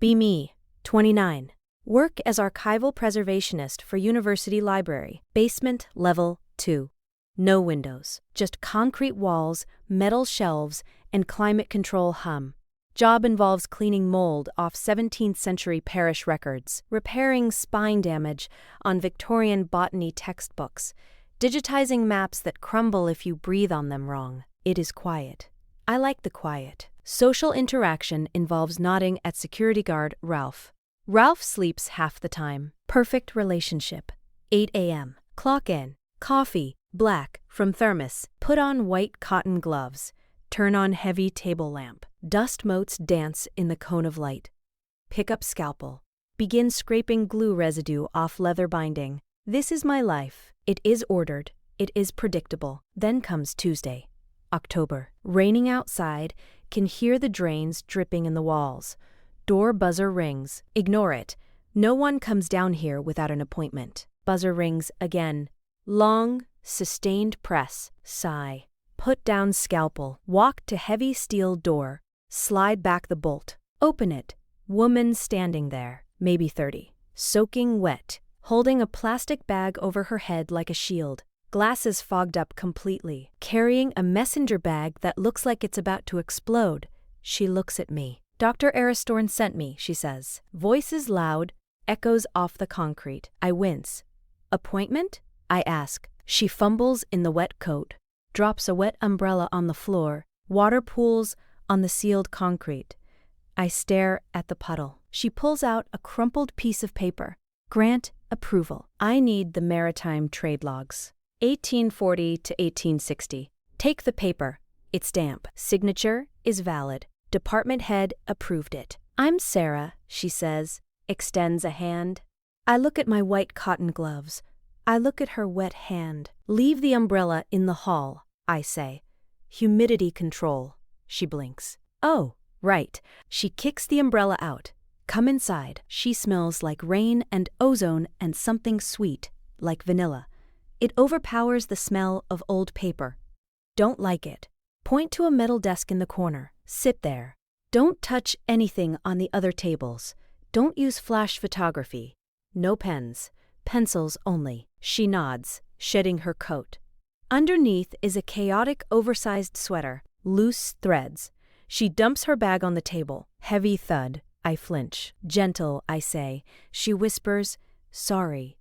Be me, 29. Work as archival preservationist for University Library, basement level 2. No windows, just concrete walls, metal shelves, and climate control hum. Job involves cleaning mold off 17th century parish records, repairing spine damage on Victorian botany textbooks, digitizing maps that crumble if you breathe on them wrong. It is quiet. I like the quiet. Social interaction involves nodding at security guard Ralph. Ralph sleeps half the time. Perfect relationship. 8 a.m. Clock in. Coffee, black, from thermos. Put on white cotton gloves. Turn on heavy table lamp. Dust motes dance in the cone of light. Pick up scalpel. Begin scraping glue residue off leather binding. This is my life. It is ordered. It is predictable. Then comes Tuesday. October. Raining outside. Can hear the drains dripping in the walls. Door buzzer rings. Ignore it. No one comes down here without an appointment. Buzzer rings again. Long, sustained press. Sigh. Put down scalpel. Walk to heavy steel door. Slide back the bolt. Open it. Woman standing there, maybe 30. Soaking wet. Holding a plastic bag over her head like a shield. Glasses fogged up completely. Carrying a messenger bag that looks like it's about to explode. She looks at me. Dr. Aristorn sent me, she says. Voice is loud, echoes off the concrete. I wince. Appointment? I ask. She fumbles in the wet coat. Drops a wet umbrella on the floor. Water pools on the sealed concrete. I stare at the puddle. She pulls out a crumpled piece of paper. Grant approval. I need the maritime trade logs. 1840 to 1860. Take the paper. It's damp. Signature is valid. Department head approved it. I'm Sarah, she says, extends a hand. I look at my white cotton gloves. I look at her wet hand. Leave the umbrella in the hall, I say. Humidity control. She blinks. Oh, right. She kicks the umbrella out. Come inside. She smells like rain and ozone and something sweet, like vanilla. It overpowers the smell of old paper. Don't like it. Point to a metal desk in the corner. Sit there. Don't touch anything on the other tables. Don't use flash photography. No pens. Pencils only. She nods, shedding her coat. Underneath is a chaotic, oversized sweater, loose threads. She dumps her bag on the table. Heavy thud. I flinch. Gentle, I say. She whispers, sorry.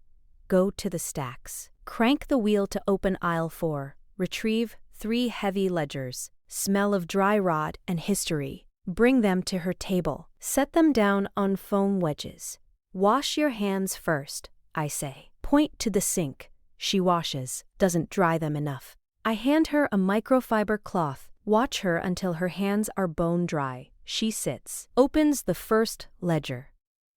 Go to the stacks. Crank the wheel to open aisle 4. Retrieve 3 heavy ledgers. Smell of dry rot and history. Bring them to her table. Set them down on foam wedges. Wash your hands first, I say. Point to the sink. She washes, doesn't dry them enough. I hand her a microfiber cloth. Watch her until her hands are bone dry. She sits, opens the first ledger.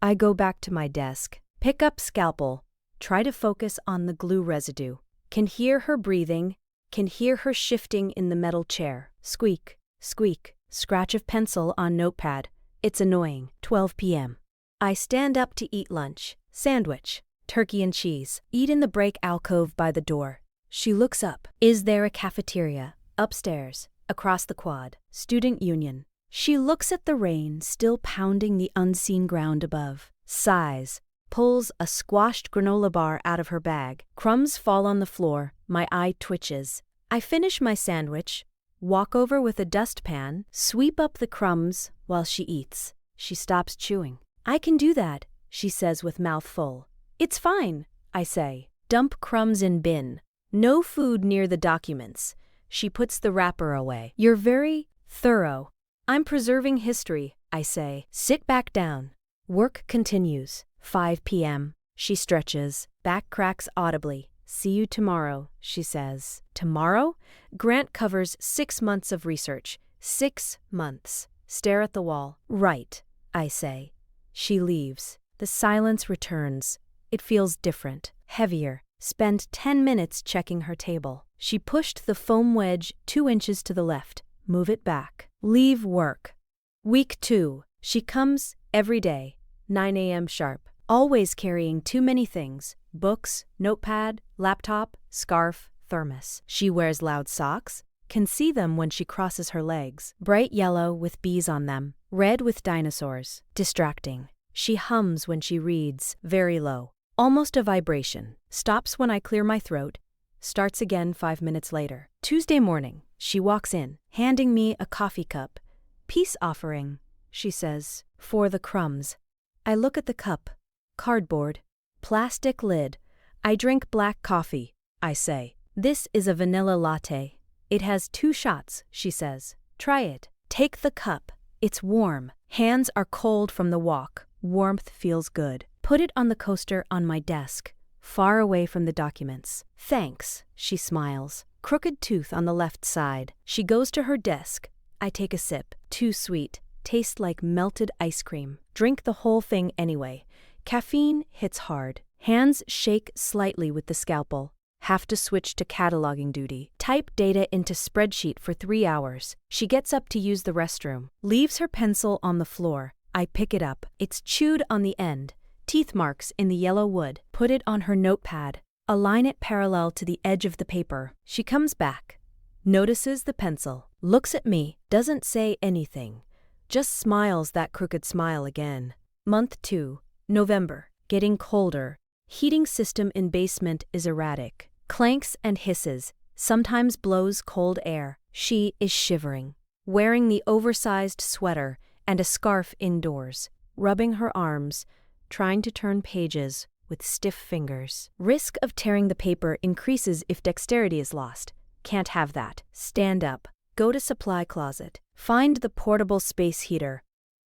I go back to my desk, pick up scalpel, try to focus on the glue residue. Can hear her breathing, can hear her shifting in the metal chair. Squeak, squeak, scratch of pencil on notepad. It's annoying. 12 p.m. I stand up to eat lunch. Sandwich, turkey and cheese. Eat in the break alcove by the door. She looks up. Is there a cafeteria? Upstairs, across the quad. Student union. She looks at the rain still pounding the unseen ground above. Sighs. Pulls a squashed granola bar out of her bag. Crumbs fall on the floor. My eye twitches. I finish my sandwich, walk over with a dustpan, sweep up the crumbs while she eats. She stops chewing. I can do that, she says with mouth full. It's fine, I say. Dump crumbs in bin. No food near the documents. She puts the wrapper away. You're very thorough. I'm preserving history, I say. Sit back down. Work continues. 5 p.m. She stretches. Back cracks audibly. See you tomorrow, she says. Tomorrow? Grant covers 6 months of research. 6 months. Stare at the wall. Right, I say. She leaves. The silence returns. It feels different, heavier. Spend 10 minutes checking her table. She pushed the foam wedge 2 inches to the left. Move it back. Leave work. Week 2. She comes every day, 9 a.m. sharp. Always carrying too many things. Books, notepad, laptop, scarf, thermos. She wears loud socks, Can see them when she crosses her legs. Bright yellow with bees on them. Red with dinosaurs. Distracting. She hums when she reads, very low. Almost a vibration. Stops when I clear my throat. Starts again 5 minutes later. Tuesday morning, she walks in, handing me a coffee cup. Peace offering, she says, for the crumbs. I look at the cup. Cardboard. Plastic lid. I drink black coffee, I say. This is a vanilla latte. It has 2 shots, she says. Try it. Take the cup. It's warm. Hands are cold from the walk. Warmth feels good. Put it on the coaster on my desk, far away from the documents. Thanks, she smiles. Crooked tooth on the left side. She goes to her desk. I take a sip. Too sweet. Tastes like melted ice cream. Drink the whole thing anyway. Caffeine hits hard. Hands shake slightly with the scalpel. Have to switch to cataloging duty. Type data into spreadsheet for 3 hours. She gets up to use the restroom. Leaves her pencil on the floor. I pick it up. It's chewed on the end. Teeth marks in the yellow wood. Put it on her notepad. Align it parallel to the edge of the paper. She comes back. Notices the pencil. Looks at me. Doesn't say anything. Just smiles that crooked smile again. Month 2. November. Getting colder. Heating system in basement is erratic. Clanks and hisses. Sometimes blows cold air. She is shivering. Wearing the oversized sweater and a scarf indoors. Rubbing her arms. Trying to turn pages with stiff fingers. Risk of tearing the paper increases if dexterity is lost. Can't have that. Stand up. Go to supply closet. Find the portable space heater.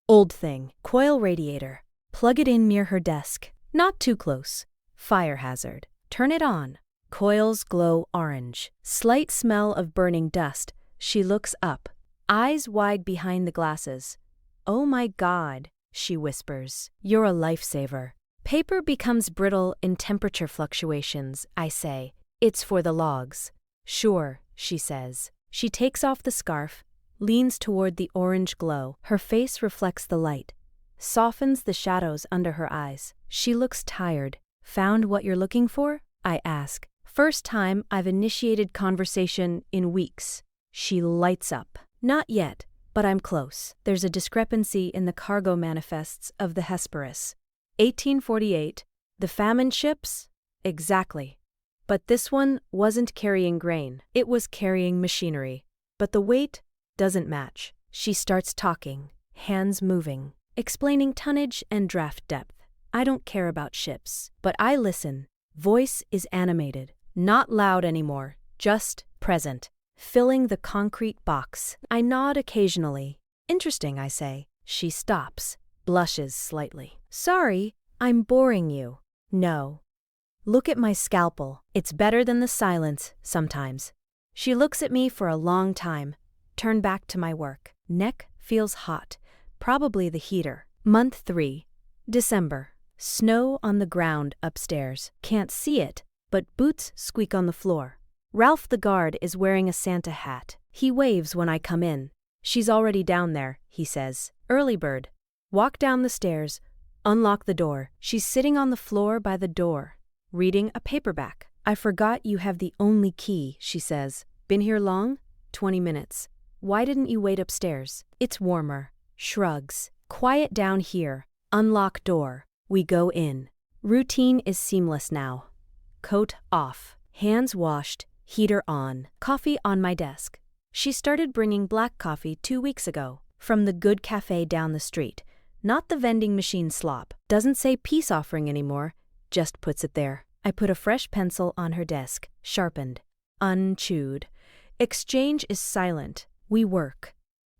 Old thing. Coil radiator. Plug it in near her desk. Not too close. Fire hazard. Turn it on. Coils glow orange. Slight smell of burning dust. She looks up. Eyes wide behind the glasses. Oh my God, she whispers. You're a lifesaver. Paper becomes brittle in temperature fluctuations, I say. It's for the logs. Sure, she says. She takes off the scarf, leans toward the orange glow. Her face reflects the light, softens the shadows under her eyes. She looks tired. Found what you're looking for? I ask. First time I've initiated conversation in weeks. She lights up. Not yet, but I'm close. There's a discrepancy in the cargo manifests of the Hesperus. 1848. The famine ships? Exactly. But this one wasn't carrying grain. It was carrying machinery. But the weight doesn't match. She starts talking, hands moving, explaining tonnage and draft depth. I don't care about ships, but I listen. Voice is animated. Not loud anymore, just present. Filling the concrete box. I nod occasionally. Interesting, I say. She stops, blushes slightly. Sorry, I'm boring you. No. Look at my scalpel. It's better than the silence, sometimes. She looks at me for a long time. Turn back to my work. Neck feels hot. Probably the heater. Month 3. December. Snow on the ground upstairs. Can't see it, but boots squeak on the floor. Ralph the guard is wearing a Santa hat. He waves when I come in. She's already down there, he says. Early bird. Walk down the stairs. Unlock the door. She's sitting on the floor by the door, reading a paperback. I forgot you have the only key, she says. Been here long? 20 minutes. Why didn't you wait upstairs? It's warmer. Shrugs. Quiet down here. Unlock door. We go in. Routine is seamless now. Coat off. Hands washed. Heater on. Coffee on my desk. She started bringing black coffee 2 weeks ago. From the good cafe down the street. Not the vending machine slop. Doesn't say peace offering anymore. Just puts it there. I put a fresh pencil on her desk. Sharpened. Unchewed. Exchange is silent. We work.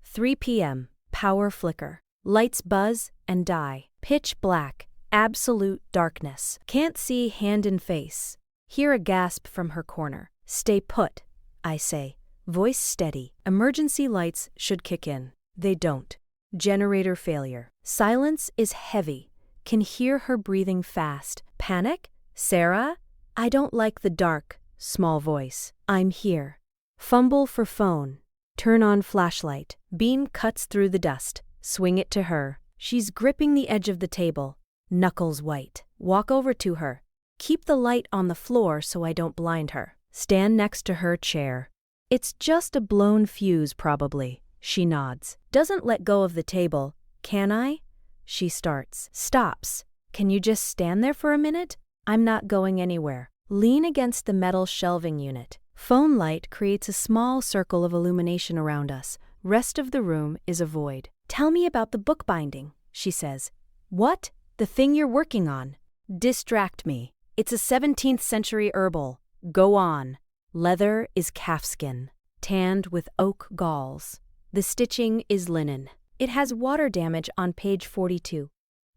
3 p.m. Power flicker. Lights buzz and die. Pitch black. Absolute darkness. Can't see hand and face. Hear a gasp from her corner. Stay put, I say. Voice steady. Emergency lights should kick in. They don't. Generator failure. Silence is heavy. Can hear her breathing fast. Panic? Sarah? I don't like the dark. Small voice. I'm here. Fumble for phone. Turn on flashlight. Beam cuts through the dust. Swing it to her. She's gripping the edge of the table. Knuckles white. Walk over to her. Keep the light on the floor so I don't blind her. Stand next to her chair. It's just a blown fuse, probably. She nods. Doesn't let go of the table. Can I? She starts. Stops. Can you just stand there for a minute? I'm not going anywhere. Lean against the metal shelving unit. Phone light creates a small circle of illumination around us. Rest of the room is a void. Tell me about the bookbinding, she says. What? The thing you're working on? Distract me. It's a 17th century herbal. Go on. Leather is calfskin, tanned with oak galls. The stitching is linen. It has water damage on page 42.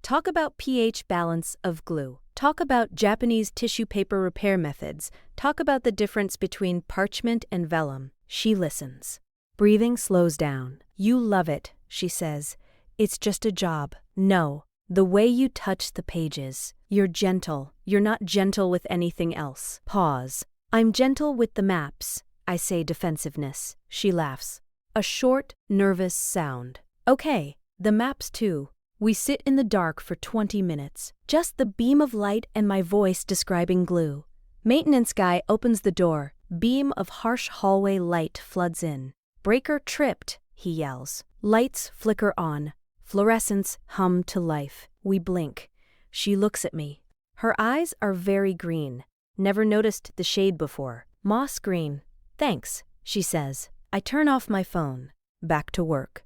Talk about pH balance of glue. Talk about Japanese tissue paper repair methods. Talk about the difference between parchment and vellum. She listens. Breathing slows down. You love it, she says. It's just a job. No, the way you touch the pages. You're gentle. You're not gentle with anything else. Pause. I'm gentle with the maps, I say, defensiveness. She laughs. A short, nervous sound. Okay, the maps too. We sit in the dark for 20 minutes. Just the beam of light and my voice describing glue. Maintenance guy opens the door. Beam of harsh hallway light floods in. Breaker tripped, he yells. Lights flicker on. Fluorescents hum to life. We blink. She looks at me. Her eyes are very green. Never noticed the shade before. Moss green. Thanks, she says. I turn off my phone. Back to work.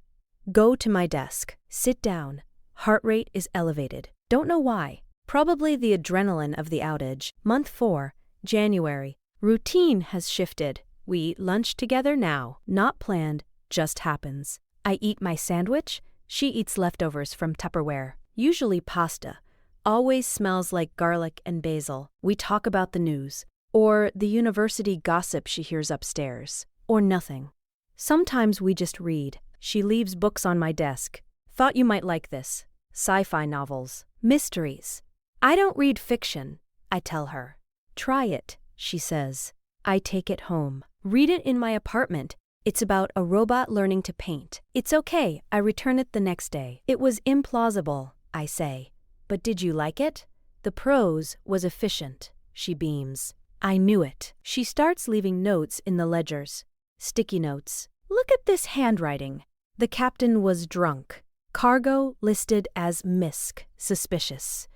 Go to my desk. Sit down. Heart rate is elevated. Don't know why. Probably the adrenaline of the outage. Month 4, January. Routine has shifted. We eat lunch together now. Not planned, just happens. I eat my sandwich. She eats leftovers from Tupperware. Usually pasta. Always smells like garlic and basil. We talk about the news. Or the university gossip she hears upstairs. Or nothing. Sometimes we just read. She leaves books on my desk. Thought you might like this. Sci-fi novels. Mysteries. I don't read fiction, I tell her. Try it, she says. I take it home. Read it in my apartment. It's about a robot learning to paint. It's okay, I return it the next day. It was implausible, I say. But did you like it? The prose was efficient, she beams. I knew it. She starts leaving notes in the ledgers. Sticky notes. Look at this handwriting. The captain was drunk. Cargo listed as misc, suspicious.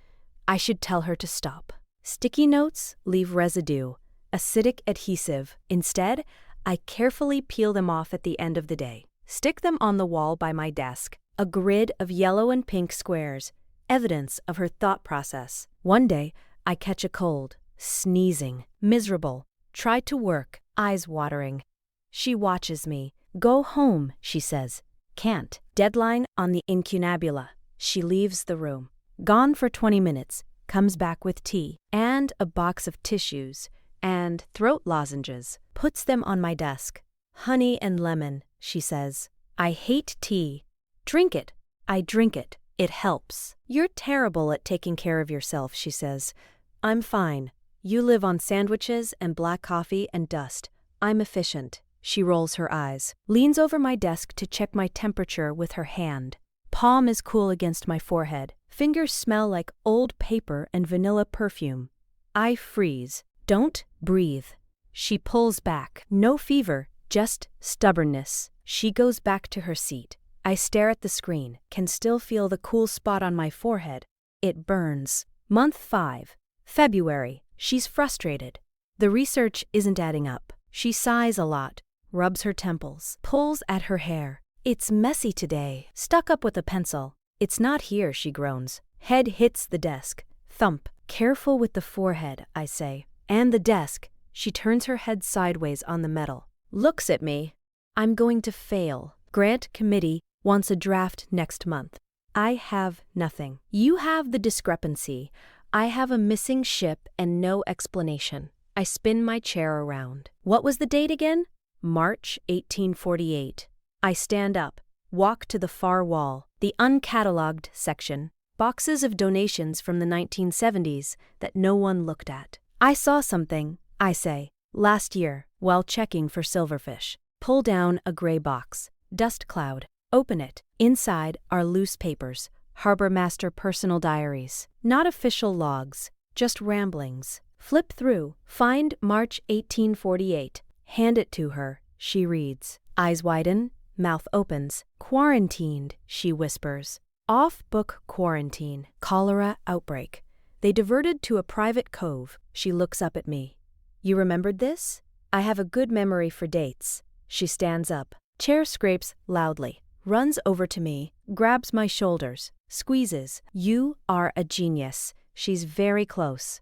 I should tell her to stop. Sticky notes leave residue, acidic adhesive. Instead, I carefully peel them off at the end of the day. Stick them on the wall by my desk. A grid of yellow and pink squares. Evidence of her thought process. One day, I catch a cold, sneezing, miserable, try to work, eyes watering. She watches me. Go home, she says. Can't. Deadline on the incunabula. She leaves the room. Gone for 20 minutes. Comes back with tea and a box of tissues and throat lozenges. Puts them on my desk. Honey and lemon, she says. I hate tea. Drink it. I drink it. It helps. You're terrible at taking care of yourself, she says. I'm fine. You live on sandwiches and black coffee and dust. I'm efficient. She rolls her eyes, leans over my desk to check my temperature with her hand. Palm is cool against my forehead. Fingers smell like old paper and vanilla perfume. I freeze. Don't breathe. She pulls back. No fever, just stubbornness. She goes back to her seat. I stare at the screen, can still feel the cool spot on my forehead. It burns. Month 5, February. She's frustrated. The research isn't adding up. She sighs a lot, rubs her temples, pulls at her hair. It's messy today. Stuck up with a pencil. It's not here, she groans. Head hits the desk. Thump. Careful with the forehead, I say. And the desk. She turns her head sideways on the metal. Looks at me. I'm going to fail. Grant committee wants a draft next month. I have nothing. You have the discrepancy. I have a missing ship and no explanation. I spin my chair around. What was the date again? March 1848. I stand up, walk to the far wall, the uncatalogued section, boxes of donations from the 1970s that no one looked at. I saw something, I say, last year, while checking for silverfish. Pull down a gray box. Dust cloud. Open it. Inside are loose papers. Harbor Master personal diaries. Not official logs, just ramblings. Flip through. Find March 1848. Hand it to her. she reads. Eyes widen, mouth opens. Quarantined, she whispers. Off-book quarantine. Cholera outbreak. They diverted to a private cove. She looks up at me. You remembered this? I have a good memory for dates. She stands up. Chair scrapes loudly. Runs over to me, grabs my shoulders, squeezes. You are a genius. She's very close.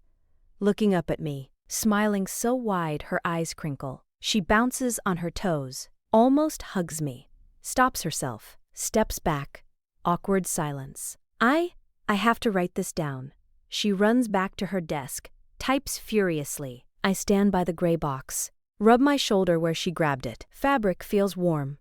Looking up at me, smiling so wide her eyes crinkle. She bounces on her toes, almost hugs me, stops herself, steps back. Awkward silence. I have to write this down. She runs back to her desk, types furiously. I stand by the gray box, rub my shoulder where she grabbed it. Fabric feels warm.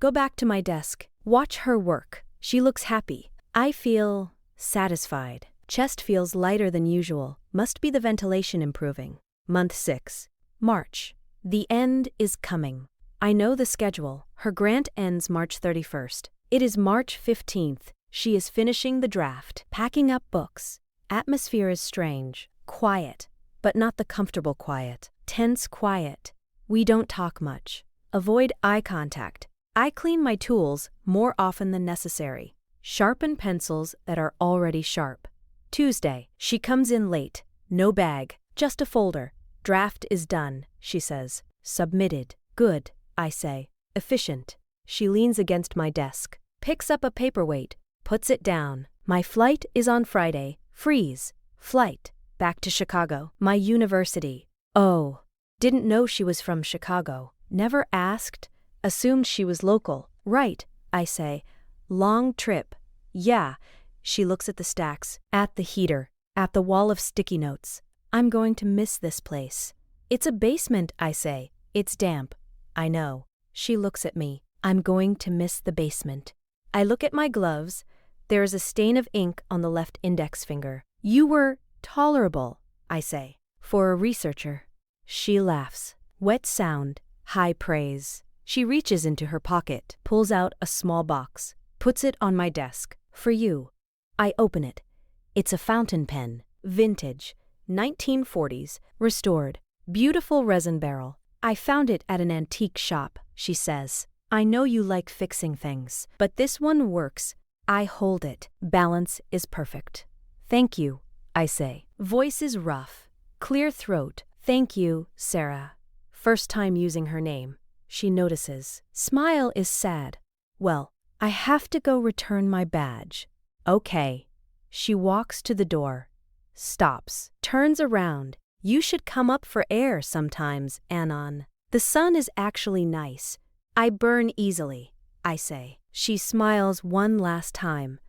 Go back to my desk. Watch her work. She looks happy. I feel satisfied. Chest feels lighter than usual. Must be the ventilation improving. Month 6. March. The end is coming. I know the schedule. Her grant ends March 31st. It is March 15th. She is finishing the draft, packing up books. Atmosphere is strange. Quiet, but not the comfortable quiet. Tense quiet. We don't talk much. Avoid eye contact. I clean my tools more often than necessary. Sharpen pencils that are already sharp. Tuesday. She comes in late. No bag, just a folder. Draft is done, she says. Submitted. Good, I say. Efficient. She leans against my desk, picks up a paperweight, puts it down. My flight is on Friday. Freeze. Flight. Back to Chicago. My university. Oh. Didn't know she was from Chicago. Never asked. Assumed she was local. Right, I say. Long trip. Yeah. She looks at the stacks, at the heater, at the wall of sticky notes. I'm going to miss this place. It's a basement, I say. It's damp. I know. She looks at me. I'm going to miss the basement. I look at my gloves. There is a stain of ink on the left index finger. You were tolerable, I say, for a researcher. She laughs. Wet sound, high praise. She reaches into her pocket, pulls out a small box, puts it on my desk. For you. I open it. It's a fountain pen. Vintage. 1940s. Restored. Beautiful resin barrel. I found it at an antique shop, she says. I know you like fixing things, but this one works. I hold it. Balance is perfect. Thank you, I say. Voice is rough. Clear throat. Thank you, Sarah. First time using her name. She notices. Smile is sad. Well, I have to go return my badge. Okay. She walks to the door. Stops. Turns around. You should come up for air sometimes, Anon. The sun is actually nice. I burn easily, I say. She smiles one last time.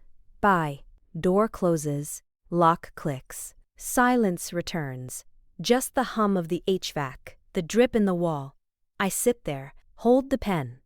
Bye. Door closes. Lock clicks. Silence returns. Just the hum of the HVAC, the drip in the wall. I sit there, hold the pen.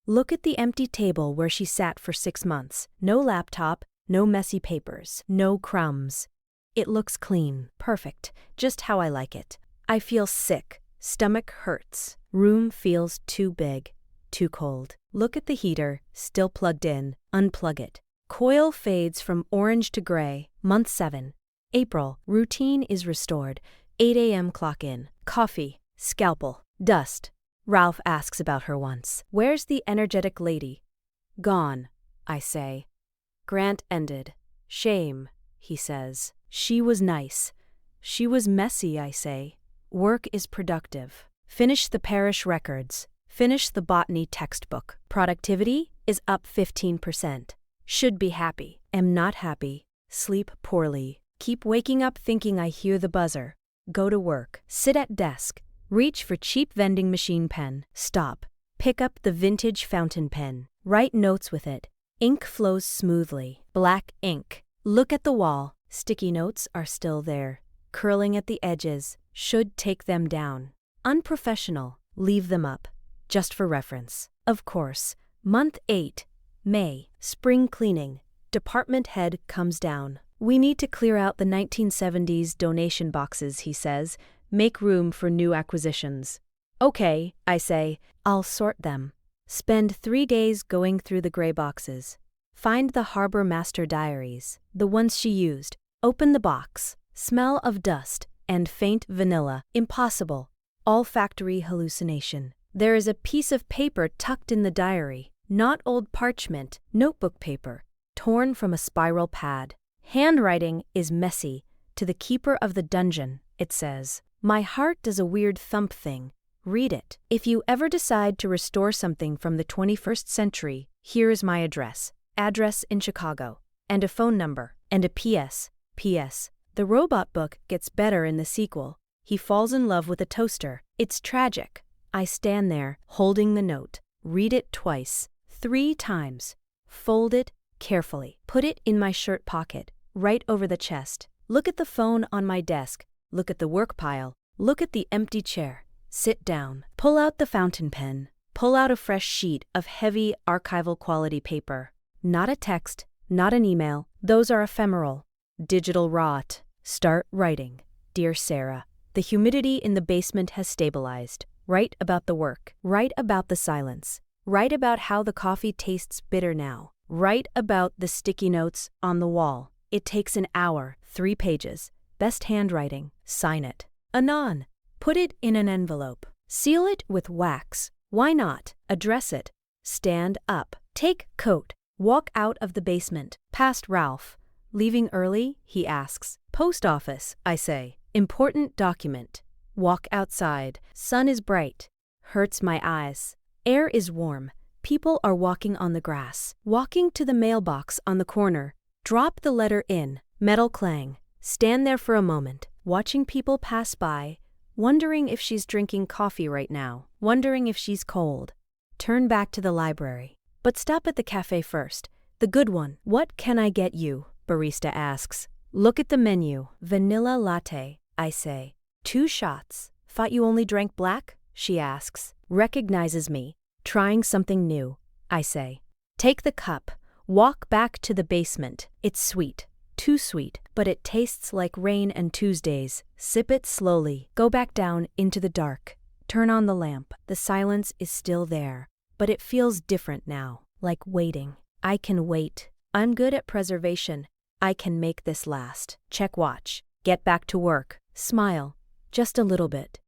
Look at the empty table where she sat for 6 months. No laptop, no messy papers, no crumbs. It looks clean, perfect, just how I like it. I feel sick. Stomach hurts. Room feels too big, too cold. Look at the heater, still plugged in. Unplug it. Coil fades from orange to gray. Month 7. April. Routine is restored. 8 a.m. clock in. Coffee. Scalpel. Dust. Ralph asks about her once. Where's the energetic lady? Gone, I say. Grant ended. Shame, he says. She was nice. She was messy, I say. Work is productive. Finish the parish records. Finish the botany textbook. Productivity is up 15%. Should be happy. Am not happy. Sleep poorly. Keep waking up thinking I hear the buzzer. Go to work. Sit at desk. Reach for cheap vending machine pen. Stop. Pick up the vintage fountain pen. Write notes with it. Ink flows smoothly. Black ink. Look at the wall. Sticky notes are still there. Curling at the edges. Should take them down. Unprofessional. Leave them up. Just for reference. Of course. Month 8. May. Spring cleaning. Department head comes down. We need to clear out the 1970s donation boxes, he says. Make room for new acquisitions. Okay, I say. I'll sort them. Spend 3 days going through the gray boxes. Find the harbor master diaries, the ones she used. Open the box. Smell of dust and faint vanilla. Impossible. Olfactory hallucination. There is a piece of paper tucked in the diary, not old parchment, notebook paper, torn from a spiral pad. Handwriting is messy. To the keeper of the dungeon, it says, "My heart does a weird thump thing. Read it. If you ever decide to restore something from the 21st century, here is my address. Address in Chicago. And a phone number. And a PS. P.S. The robot book gets better in the sequel. He falls in love with a toaster. It's tragic." I stand there, holding the note. Read it twice. 3 times. Fold it carefully. Put it in my shirt pocket, right over the chest. Look at the phone on my desk. Look at the work pile. Look at the empty chair. Sit down. Pull out the fountain pen. Pull out a fresh sheet of heavy archival quality paper. Not a text, not an email. Those are ephemeral. Digital rot. Start writing. Dear Sarah, the humidity in the basement has stabilized. Write about the work. Write about the silence. Write about how the coffee tastes bitter now. Write about the sticky notes on the wall. It takes an hour, 3 pages. Best handwriting. Sign it. Anon. Put it in an envelope. Seal it with wax. Why not? Address it. Stand up. Take coat. Walk out of the basement. Past Ralph. Leaving early? He asks. Post office, I say. Important document. Walk outside. Sun is bright. Hurts my eyes. Air is warm. People are walking on the grass. Walking to the mailbox on the corner. Drop the letter in. Metal clang. Stand there for a moment, watching people pass by, wondering if she's drinking coffee right now, wondering if she's cold. Turn back to the library. But stop at the cafe first. The good one. What can I get you? Barista asks. Look at the menu. Vanilla latte, I say. 2 shots. Thought you only drank black? She asks. Recognizes me. Trying something new, I say. Take the cup. Walk back to the basement. It's sweet. Too sweet, but it tastes like rain and Tuesdays. Sip it slowly. Go back down into the dark. Turn on the lamp. The silence is still there, but it feels different now, like waiting. I can wait. I'm good at preservation. I can make this last. Check watch. Get back to work. Smile. Just a little bit.